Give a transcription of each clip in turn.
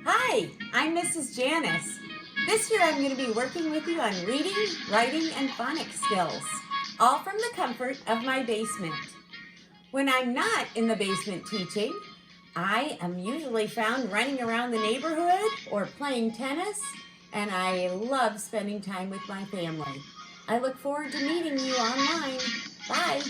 Hi, I'm Mrs. Janice. This year I'm going to be working with you on reading, writing, and phonics skills, all from the comfort of my basement. When I'm not in the basement teaching, I am usually found running around the neighborhood or playing tennis, and I love spending time with my family. I look forward to meeting you online. Bye.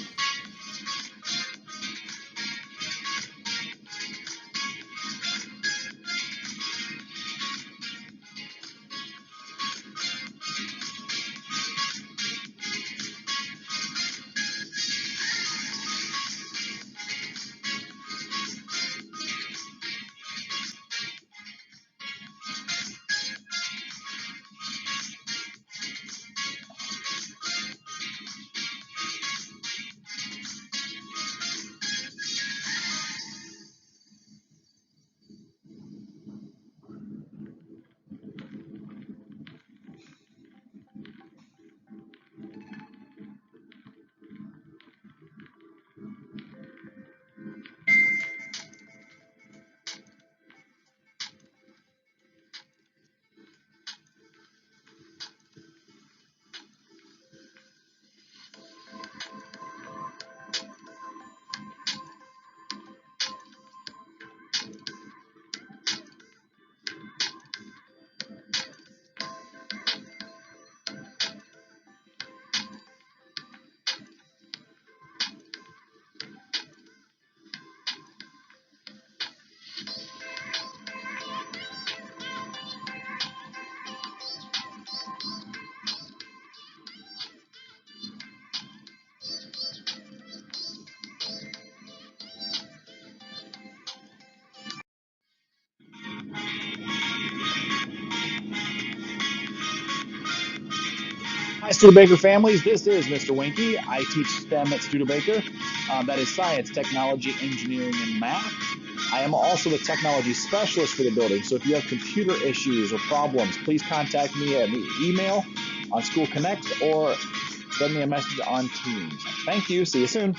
Hi, Studebaker families. This is Mr. Winky. I teach STEM at Studebaker. That is science, technology, engineering, and math. I am also the technology specialist for the building. So if you have computer issues or problems, please contact me at the email on School Connect or send me a message on Teams. Thank you. See you soon.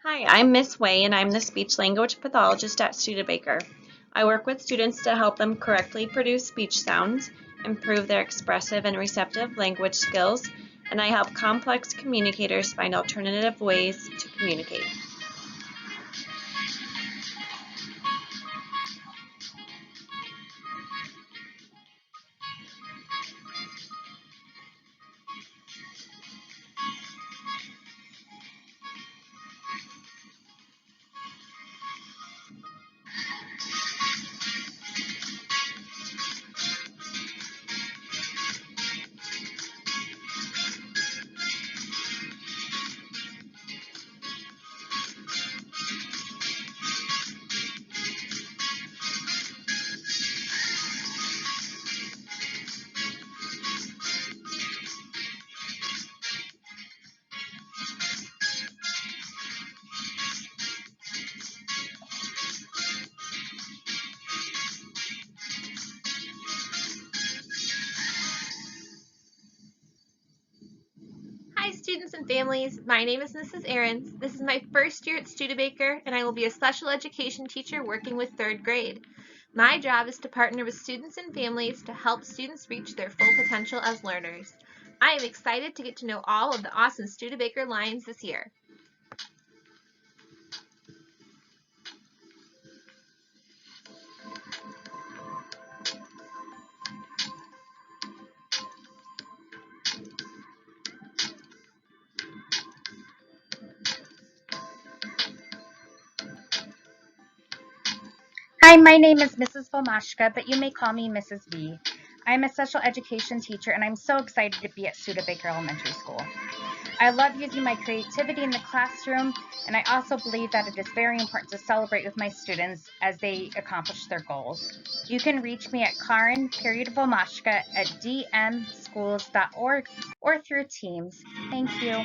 Hi, I'm Miss Way, and I'm the speech language pathologist at Studebaker. I work with students to help them correctly produce speech sounds, improve their expressive and receptive language skills, and I help complex communicators find alternative ways to communicate. and families. My name is Mrs. Ahrens. This is my first year at Studebaker, and I will be a special education teacher working with 3rd grade. My job is to partner with students and families to help students reach their full potential as learners. I am excited to get to know all of the awesome Studebaker Lions this year. Hi, my name is Mrs. Vomashka, but you may call me Mrs. V. I'm a special education teacher, and I'm so excited to be at Studebaker Elementary School. I love using my creativity in the classroom, and I also believe that it is very important to celebrate with my students as they accomplish their goals. You can reach me at Karen.Vomashka at dmschools.org or through Teams. Thank you.